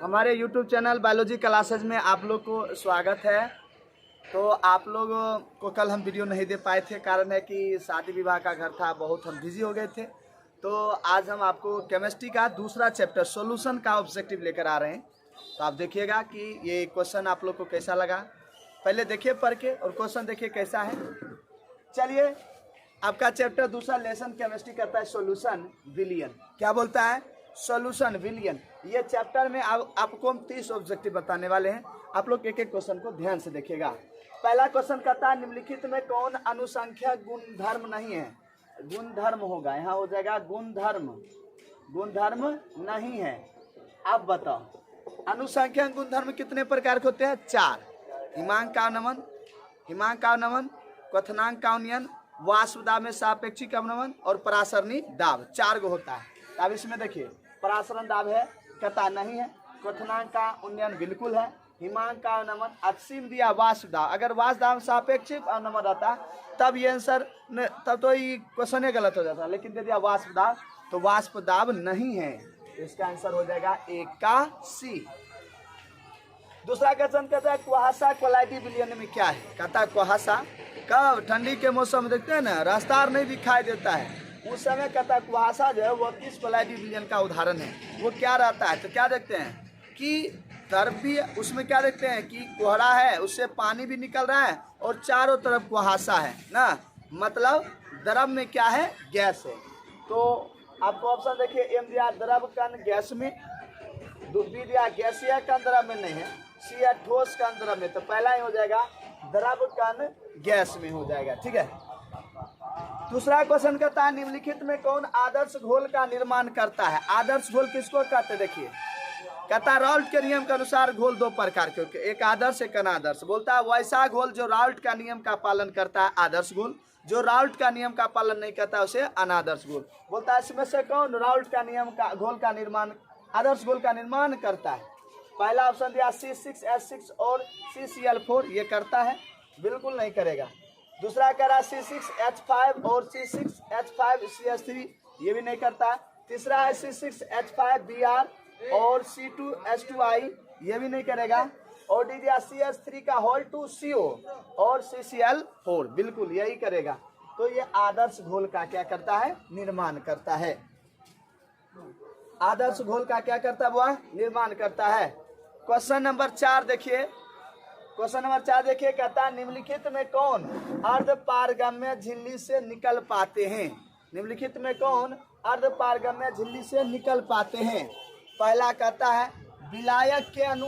हमारे YouTube channel biology classes में आप लोग को स्वागत है। तो आप लोगों को कल हम वीडियो नहीं दे पाए थे, कारण है कि शादी विवाह का घर था, बहुत हम बिजी हो गए थे। तो आज हम आपको केमिस्ट्री का दूसरा चैप्टर सॉल्यूशन का ऑब्जेक्टिव लेकर आ रहे हैं। तो आप देखिएगा कि ये क्वेश्चन आप लोग को कैसा लगा, पहले देखिए पढ़ के और क्वेश्चन देखिए कैसा है। चलिए, आपका चैप्टर दूसरा लेसन केमिस्ट्री करता है सॉल्यूशन विलियन। क्या बोलता है? सॉल्यूशन विलियन। ये चैप्टर में आपको हम 30 ऑब्जेक्टिव बताने वाले हैं। आप लोग एक एक क्वेश्चन को ध्यान से देखिएगा। पहला क्वेश्चन कहता है निम्नलिखित में कौन अनुसंख्या गुणधर्म नहीं है? गुणधर्म होगा, यहाँ हो जाएगा गुणधर्म। गुणधर्म नहीं है। आप बताओ अनुसंख्या गुणधर्म कितने प्रकार के होते हैं? 4। हिमांक का अवनमन, क्वथनांक का अवनयन, वाष्प दाब में सापेक्षिक अवनमन और परासरणी दाब। 4 गो होता है। अब इसमें देखिए, परासरण दाब है, कहता नहीं है। क्वथनांक का उन्नयन बिल्कुल है। हिमांक का अवनमन असीम दिया। वाष्प दाब, अगर वाष्प दाब सापेक्षिक अवनमन रहता तब ये आंसर, तब तो ये क्वेश्चन गलत हो जाता, लेकिन दे दिया वाष्प दाब, तो वाष्प दाब नहीं है। इसका आंसर हो जाएगा एक का सी। दूसरा क्वेश्चन कहता है कुहासा क्वालिटी विलियन में क्या है? कहता है कुहासा कब ठंडी के मौसम में देखते हैं ना, रास्ता नहीं दिखाई देता है, उस समय कहता है कुहासा जो है वो किस क्वालिटी विलियन का उदाहरण है? वो क्या रहता है? तो क्या देखते हैं कि द्रव्य, उसमें क्या देखते हैं कि कोहरा है, उससे पानी भी निकल रहा है और चारों तरफ कुहासा है ना, मतलब द्रव में क्या है? गैस है। तो आपको ऑप्शन देखिए, एम दिया द्रव कण गैस में, बी दिया गैसीय कण द्रव में नहीं है, सी या ठोस कण द्रव में। तो पहला ही हो जाएगा द्रव कण गैस में हो जाएगा। ठीक है। दूसरा क्वेश्चन कहता है निम्नलिखित में कौन आदर्श घोल का निर्माण करता है? आदर्श घोल किसको कहते हैं? देखिए, कहता है राउल्ट के नियम के अनुसार घोल 2 प्रकार के, एक आदर्श एक अनादर्श। बोलता है वैसा घोल जो राउल्ट का नियम का पालन करता है आदर्श घोल, जो राउल्ट का नियम का पालन नहीं करता है उसे अनादर्श घोल। बोलता है इसमें से कौन राउल्ट का नियम का घोल का निर्माण, आदर्श घोल का निर्माण करता है? पहला ऑप्शन दिया C6H6 और CCl4, ये करता है? बिल्कुल नहीं करेगा। दूसरा कह रहा है C6H5 और C6H5CH3, ये भी नहीं करता। तीसरा है C6H5Br और C2H2I, ये भी नहीं करेगा। और डी दिया CH3 का होल 2 CO और CCl4, बिल्कुल यही करेगा। तो ये आदर्श घोल का क्या करता है? निर्माण करता है। आदर्श घोल का क्या करता है? वह निर्माण करता है। क्वेश्चन नंबर 4 देखिए, क्वेश्चन नंबर 4 देखिए, कहता है निम्नलिखित में कौन अर्ध पारगम्य झिल्ली से निकल पाते हैं? निम्नलिखित में कौन अर्ध पारगम्य झिल्ली से निकल पाते हैं? पहला कहता है विलायक के अणु,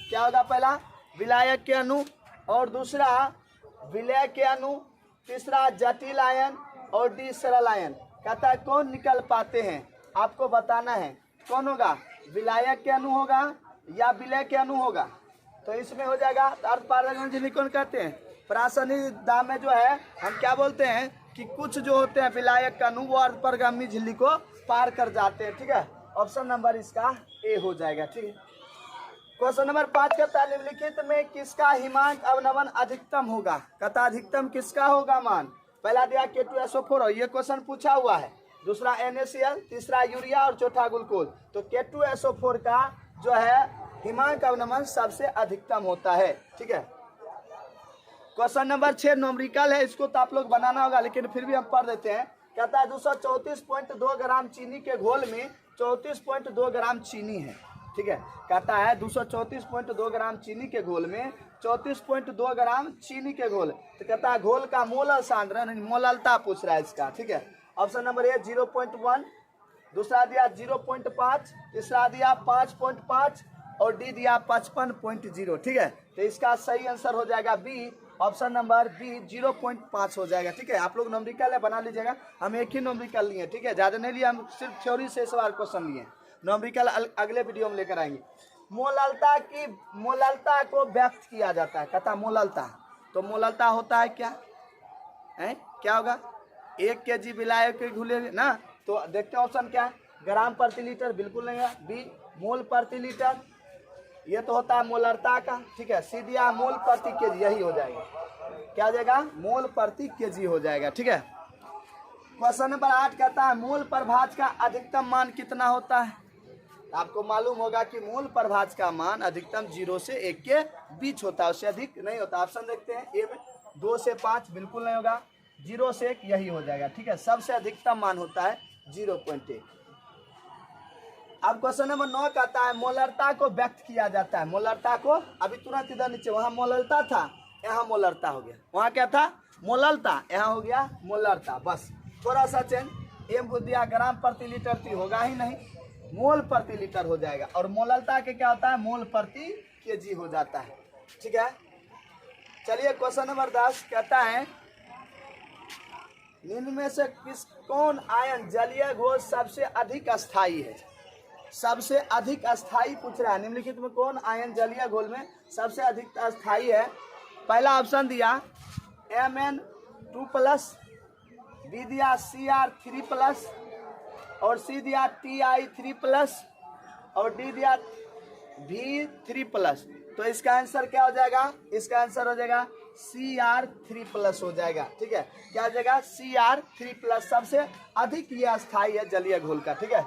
क्या होगा? पहला विलायक के अणु, और दूसरा विलय के अणु, तीसरा जटिल आयन और डी सरल आयन। कहता है कौन निकल पाते हैं? आपको बताना है कौन होगा, विलायक के अणु होगा या विलय के अणु होगा। तो इसमें हो जाएगा अर्ध पारगम्य झिल्ली कौन कहते हैं? परासरणी दाब में जो है हम क्या बोलते हैं कि कुछ जो होते हैं विलायक का अणु वो अर्ध पारगम्य झिल्ली को पार कर जाते हैं। ठीक है, ऑप्शन नंबर इसका ए हो जाएगा। ठीक है। क्वेश्चन नंबर 5 कहता है निम्नलिखित में किसका हिमांक अवनमन अधिकतम होगा? कहता अधिकतम किसका होगा मान? पहला दिया K2SO4, और ये क्वेश्चन पूछा हुआ है। दूसरा NaCl, तीसरा यूरिया और चौथा ग्लूकोज। तो K2SO4 का जो है हिमांक अवनमन सबसे अधिकतम होता है। ठीक है। क्वेश्चन नंबर 6 न्यूमेरिकल है, इसको तो आप लोग बनाना होगा, लेकिन फिर भी हम पढ़ देते हैं। कहता है 234.2 ग्राम चीनी के घोल में 34.2 ग्राम चीनी है। ठीक है, कहता है 234.2 ग्राम चीनी के घोल में 34.2 ग्राम चीनी के घोल। तो कहता है घोल का मोलल सांद्रण, मोललता पूछ रहा है इसका। ठीक है। ऑप्शन नंबर ए 0.1, दूसरा दिया 0.5, तीसरा दिया 5.5 और डी दिया 55.0। ठीक है, तो इसका सही आंसर हो जाएगा बी, ऑप्शन नंबर बी 0.5 हो जाएगा। ठीक है, आप लोग न्यूमेरिकल है बना लीजिएगा, हम एक ही न्यूमेरिकल लिए। ठीक है, ज़्यादा नहीं लिए, हम सिर्फ थ्योरी से सवाल क्वेश्चन लिए। न्यूमेरिकल अगले वीडियो में लेकर आएंगे। मोललता को व्यक्त किया जाता है। कहता मोललता, तो मोललता होता है क्या है? क्या होगा? 1 kg विलायक के घुले ना, तो देखते हैं ऑप्शन क्या है। ग्राम प्रति लीटर, बिल्कुल नहीं है। बी मोल प्रति लीटर, ये तो होता है मोलरता का। ठीक है। सी दिया मोल प्रति केजी, यही हो जाएगा। क्या हो जाएगा? मोल प्रति केजी हो जाएगा। ठीक है। क्वेश्चन नंबर 8 कहता है मोल प्रभाज का अधिकतम मान कितना होता है? आपको मालूम होगा कि मूल प्रभाज्य का मान अधिकतम 0 से 1 के बीच होता है, उससे अधिक नहीं होता। ऑप्शन देखते हैं ए में 2 से 5 बिल्कुल नहीं होगा, 0 से 1 यही हो जाएगा, ठीक है। सबसे अधिकतम मान होता है 0.1। अब क्वेश्चन नंबर 9 कहता है मोलरता को व्यक्त किया जाता है। मोलरता को, अभी तुरंत इधर नीचे वहां मोलरता था, यहाँ मोलरता हो गया, वहां क्या था मोलरता, यहाँ हो गया मोलरता, बस थोड़ा सा चेंज। एम को दिया ग्राम प्रति लीटर थी, होगा ही नहीं, मोल प्रति लीटर हो जाएगा। और मोलरता के क्या होता है मोल प्रति केजी हो जाता है, ठीक है। चलिए क्वेश्चन नंबर 10 कहता है निम्न में से कौन आयन जलीय घोल सबसे अधिक अस्थायी है। सबसे अधिक अस्थायी पूछ रहा है, निम्नलिखित में कौन आयन जलीय घोल में सबसे अधिक अस्थायी है। पहला ऑप्शन दिया Mn2+, बी दिया Cr3+, और सी दिया Ti3+, और डी दिया V3+। तो इसका आंसर क्या हो जाएगा, इसका आंसर हो जाएगा Cr3+ हो जाएगा, ठीक है। क्या हो जाएगा Cr3+, सबसे अधिक ये अस्थायी है जलीय घोल का, ठीक है।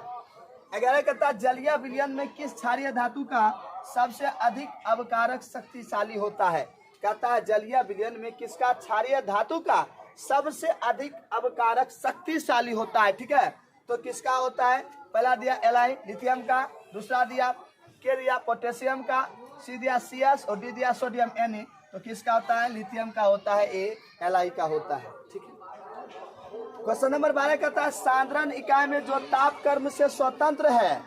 11 कहता है जलीय विलयन में किस क्षारीय धातु का सबसे अधिक अवकारक शक्तिशाली होता है। कहता है जलीय विलयन में किसका क्षारीय धातु का सबसे अधिक अवकारक शक्तिशाली होता है, ठीक है। तो किसका होता है, पहला दिया Li लिथियम का, दूसरा दिया के दिया पोटेशियम का, सी दिया Cs और डी दिया सोडियम Na। तो किसका होता है लिथियम का होता है, ए Li का होता है, ठीक है। क्वेश्चन नंबर 12 कहता है सांद्रण इकाई में जो ताप कर्म से स्वतंत्र है,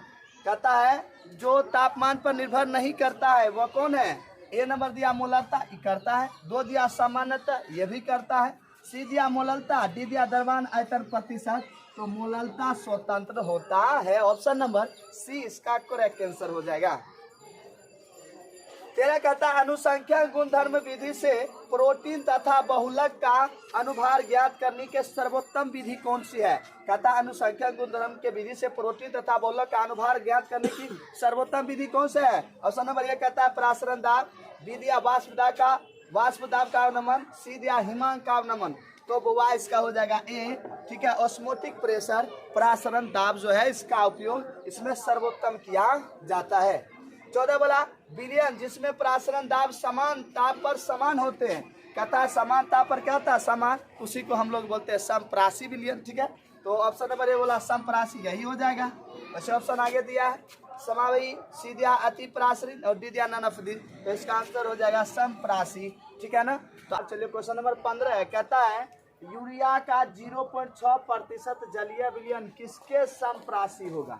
कहता है जो तापमान पर निर्भर नहीं करता है वह कौन है। ए नंबर दिया मोलरता, ये करता है। 2 दिया सामान्यता, ये भी करता है। सी दिया मोलरता, डी दिया द्रव्यमान आयतन प्रतिशत। तो मोलरता स्वतंत्र होता है, ऑप्शन नंबर सी इसका करेक्ट आंसर हो जाएगा। 13 कहता है अनुसंख्यक गुणधर्म विधि से प्रोटीन तथा बहुलक का अनुभार ज्ञात करने के सर्वोत्तम विधि कौन सी है। कहता है अनुसंख्यक गुणधर्म के विधि से प्रोटीन तथा बहुलक का अनुभार ज्ञात करने की सर्वोत्तम विधि कौन सी है। ऑप्शन नंबर 1 कहता है प्रासरण दाब, बी दिया वाष्प दाब का अवनमन, सी दिया हिमांक का अवनमन। तो बुआ इसका हो जाएगा ए, ठीक है। ऑस्मोटिक प्रेशर प्रासरण दाब जो है इसका उपयोग इसमें सर्वोत्तम किया जाता है। 14 बोला विलयन जिसमें प्रासरण दाब समान ताप पर समान होते हैं। कहता है समान ताप पर क्या होता है समान, उसी को हम लोग बोलते हैं समप्रासी विलयन, ठीक है। तो ऑप्शन नंबर ए बोला समप्रासी, यही हो जाएगा। अच्छा ऑप्शन आगे दिया है समावयी, सी दिया अति प्रासरण और डी दिया ननफदिन। तो इसका आंसर हो जाएगा समप्रासी, ठीक है ना। तो चलिए क्वेश्चन नंबर 15 है, कहता है यूरिया का 0.6% जलीय विलयन किसके समप्रासी होगा।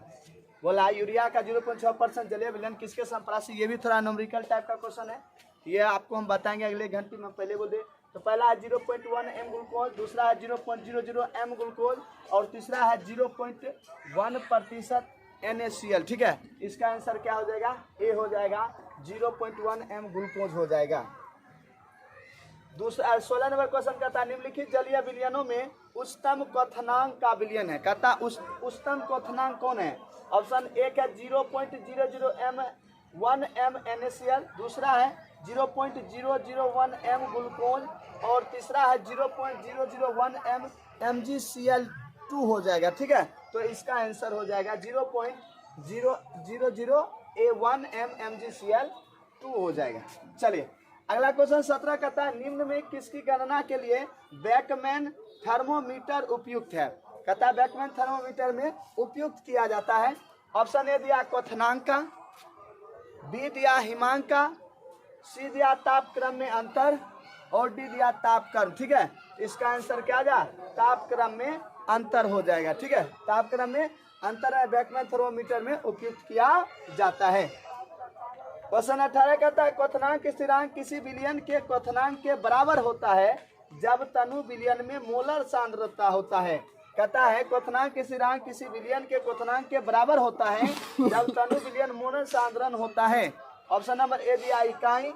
बोला यूरिया का 0.6% जलीय विलयन किसके समप्रासी। ये भी थोड़ा न्यूमेरिकल टाइप का क्वेश्चन है, ये आपको हम बताएंगे अगले घंटे में। पहले बोल दे तो पहला है 0.1 m ग्लूकोज, दूसरा है 0.00 m ग्लूकोज और तीसरा है 0.1% NaCl, ठीक है। इसका आंसर क्या हो जाएगा, ए हो जाएगा 0.1 m ग्लूकोज हो जाएगा। दूसरा 16 नंबर क्वेश्चन कहता है निम्नलिखित जलीय विलयनों में उच्चतम क्वथनांक का विलयन है। कहता उच्चतम क्वथनांक कौन है। ऑप्शन एक है 0.00 m NaCl, दूसरा है 0.001 m ग्लूकोज और तीसरा है 0.001 m MgCl2 हो जाएगा, ठीक है। तो इसका आंसर हो जाएगा 0.001 m MgCl2 हो जाएगा। चलिए अगला क्वेश्चन 17 कहता है निम्न में किसकी गणना के लिए बैकमैन थर्मोमीटर उपयुक्त है। कहता है बैकमैन थर्मोमीटर में उपयुक्त किया जाता है। ऑप्शन ए दिया क्वथनांक का, बी दिया हिमांक का, सी दिया तापक्रम में अंतर और डी दिया तापक्रम, ठीक है। इसका आंसर क्या जा तापक्रम में अंतर हो जाएगा, ठीक है। तापक्रम में अंतर है बैकमैन थर्मोमीटर में उपयुक्त किया जाता है। क्वेश्चन 18 कहता है क्वथनांक स्थिरांक किसी विलयन के क्वथनांक के बराबर होता है जब तनु विलयन में मोलर सांद्रता होता है। कहता है क्वथनांक स्थिरांक किसी विलयन के क्वथनांक के बराबर होता है जब तनु विलयन मोलर सांद्रण होता है। ऑप्शन नंबर ए दिया इकाई,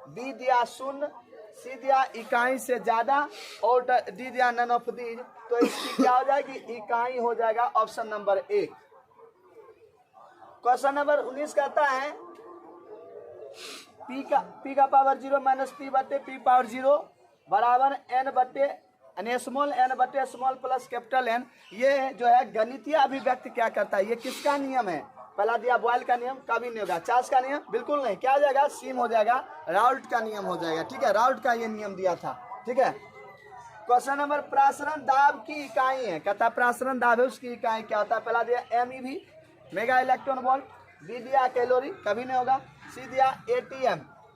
बी दिया शून्य, सी दिया इकाई से ज्यादा और डी दिया नैनोफदीज। तो इसकी क्या हो जाएगी इकाई हो जाएगा, option number A. Question number 19 कहता है P का पावर 0 माइनस P बटे P पावर 0 बराबर n बटे स्मॉल n बटे स्मॉल प्लस कैपिटल N। ये जो है गणितीय अभिव्यक्ति क्या करता है, ये किसका नियम है। पहला दिया बॉयल का नियम, कभी नहीं होगा। चार्ल्स का नियम बिल्कुल नहीं, क्या हो जाएगा, सीम हो जाएगा। राउल्ट का नियम हो जाएगा, ठीक है, राउल्ट का ये नियम दिया था, ठीक है। क्वेश्चन नंबर, प्रासरण दाब की इकाई है, कहता प्रासरण दाब है उसकी इकाई क्या होता है। पहला दिया MEV mega electron volt, B दिया कैलोरी, कभी नहीं होगा। सी दिया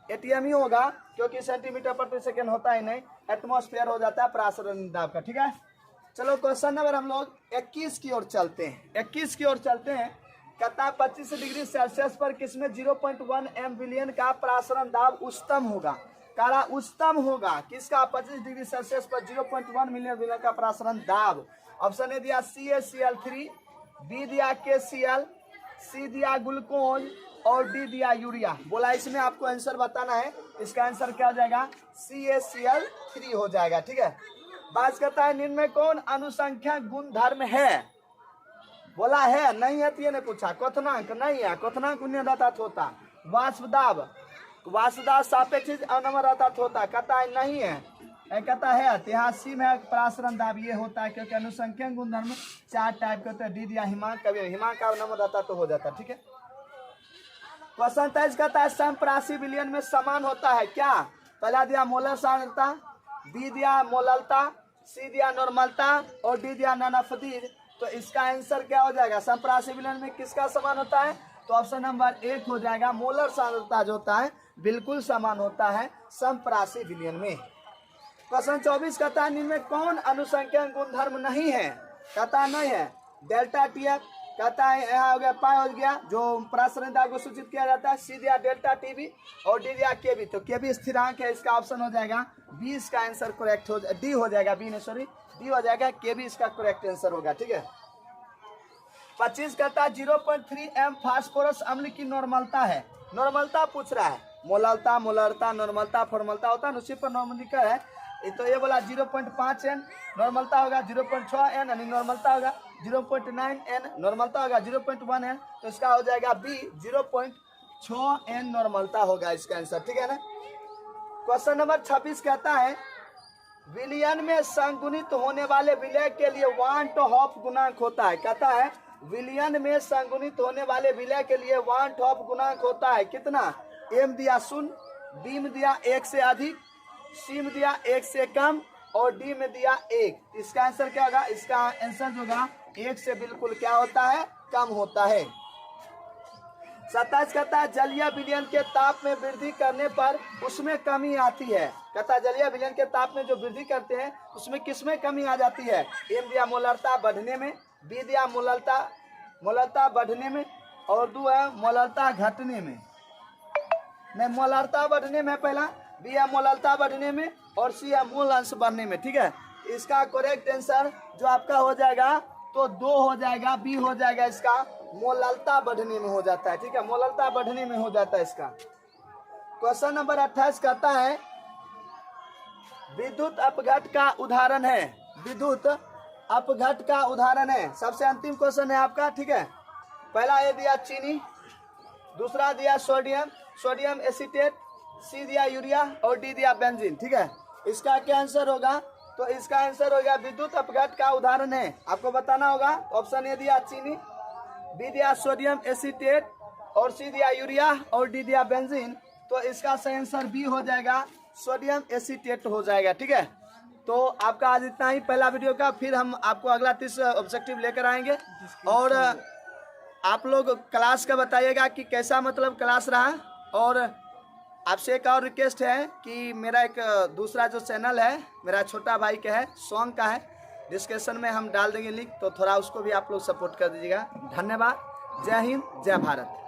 ATM ही होगा क्योंकि सेंटीमीटर प्रति सेकेंड होता ही नहीं, एटमॉस्फेयर हो जाता है प्रासरण दाब का, ठीक है। चलो क्वेश्चन नंबर हम लोग 21 की ओर चलते हैं, 21 की ओर चलते हैं। कहता 25 डिग्री सेल्सियस पर किसमें 0.1 एम्बिलियन का प्रासरण दाब उच्चतम होगा। कारा उच्चतम होगा किसका, 25 डिग्री सेल्सियस पर 0.1 मिलियन का प्रासरण दाब। ऑप्शन ए दिया CaCl3, बी दिया KCl, सी दिया ग्लूकोज और डी दिया यूरिया। बोला इसमें आपको आंसर बताना है, इसका आंसर क्या हो जाएगा, CaCl3 हो जाएगा, ठीक है। बात करता है निम्न में कौन अनुसंख्यक गुणधर्म है। बोला है, नहीं है तो ये नहीं पूछा। क्वथनांक नहीं है, क्वथनांक उन्नदात होता। वाष्पदाब सापेक्षिक अनवरदात होता, कहता है नहीं है, कहता है ऐतिहासिक में प्रासरण दाब ये होता है क्योंकि अनुसंख्यक गुणधर्म 4 टाइप के होते हैं। डी दिया हिमांक, कभी हिमांक का नम्रदाता तो हो जाता, ठीक है। क्वेश्चन 23 कहता है समप्रासी विलयन में समान होता है क्या। पहला दिया मोलर सांद्रता, बी दिया मोललता, सी दिया नॉर्मलता और डी दिया ननफदीर। तो इसका आंसर क्या हो जाएगा, समप्रासी विलयन में किसका समान होता है। तो ऑप्शन नंबर 1 हो जाएगा, मोलर सांद्रता जो होता है बिल्कुल समान होता है समप्रासी विलयन में। क्वेश्चन 24 कहता है निम्न में कौन अनुसंख्यक गुणधर्म नहीं है। कहता नहीं है डेल्टा TF, कहता है यहाँ हो गया पाई हो गया जो प्रासरण दाब को सूचित किया जाता है। सी दिया डेल्टा TB और डी दिया KB, तो KB स्थिरांक है, इसका ऑप्शन हो जाएगा बी, इसका आंसर करेक्ट हो, डी हो जाएगा, बी ने सॉरी डी हो जाएगा, KB इसका करेक्ट आंसर होगा, ठीक है। 25 कहता है 0.3 M फास्फोरस अम्ल की नॉर्मलता है। नॉर्मलता पूछ रहा है, मोललता, मोलरता, नॉर्मलता, फॉर्मलता होता है, उसी पर नॉर्मलिका है। तो ये बोला 0.5 N नॉर्मलता होगा, 0.6 N यानी नॉर्मलता होगा, 0.9 N नॉर्मलता होगा, 0.1 N, तो इसका हो जाएगा बी, 0.6 N नॉर्मलता होगा इसका आंसर, ठीक है ना। क्वेश्चन नंबर 26 कहता है विलयन में संगुणित होने वाले विलय के लिए वान टू हॉफ गुणांक होता है। कहता है विलयन में संगुणित होने वाले विलय के लिए वान टू हॉफ गुणांक होता है कितना। M दिया 0, B में दिया 1 से अधिक, C में दिया 1 से कम और D में दिया 1। इसका आंसर क्या होगा, इसका आंसर जो होगा 1 से बिल्कुल क्या होता है, कम होता है। 27 कहता है जलीय विलयन के ताप में वृद्धि करने पर उसमें कमी आती है। कहता है जलीय विलयन के ताप में जो वृद्धि करते हैं उसमें किसमें कमी आ जाती है। M दिया मोलरता बढ़ने में, B दिया मोलरता बढ़ने में और 2 है मोलरता घटने में। मैं मोलरता बढ़ने में पहला, बी है मोलरता बढ़ने में और सी है मूल अंश बढ़ने में, ठीक है। इसका करेक्ट आंसर जो आपका हो जाएगा तो 2 हो जाएगा, बी हो जाएगा, इसका मोलरता बढ़ने में हो जाता है, ठीक है, मोलरता बढ़ने में हो जाता है इसका। क्वेश्चन नंबर 28 कहता है विद्युत अपघट का उदाहरण है। विद्युत अपघट का उदाहरण है, सबसे अंतिम क्वेश्चन है आपका, ठीक है। पहला ये दिया चीनी, दूसरा दिया सोडियम एसीटेट, सी दिया यूरिया और डी दिया बेंजीन, ठीक है। इसका क्या आंसर होगा, तो इसका आंसर होगा विद्युत अपघट का उदाहरण है, आपको बताना होगा। ऑप्शन ए दिया चीनी, बी दिया सोडियम एसीटेट और सी दिया यूरिया और डी दिया बेंजीन, तो इसका सही आंसर बी हो जाएगा, सोडियम एसीटेट हो जाएगा, ठीक है। तो आपका आज इतना ही पहला वीडियो का, फिर हम आपको अगला 30 ऑब्जेक्टिव लेकर आएंगे और आप लोग क्लास का बताइएगा कि कैसा मतलब क्लास रहा। और आपसे एक और रिक्वेस्ट है कि मेरा एक दूसरा जो चैनल है मेरा छोटा भाई का है, सॉन्ग का है, डिस्क्रिप्शन में हम डाल देंगे लिंक, तो थोड़ा उसको भी आप लोग सपोर्ट कर दीजिएगा। धन्यवाद, जय हिंद, जय भारत।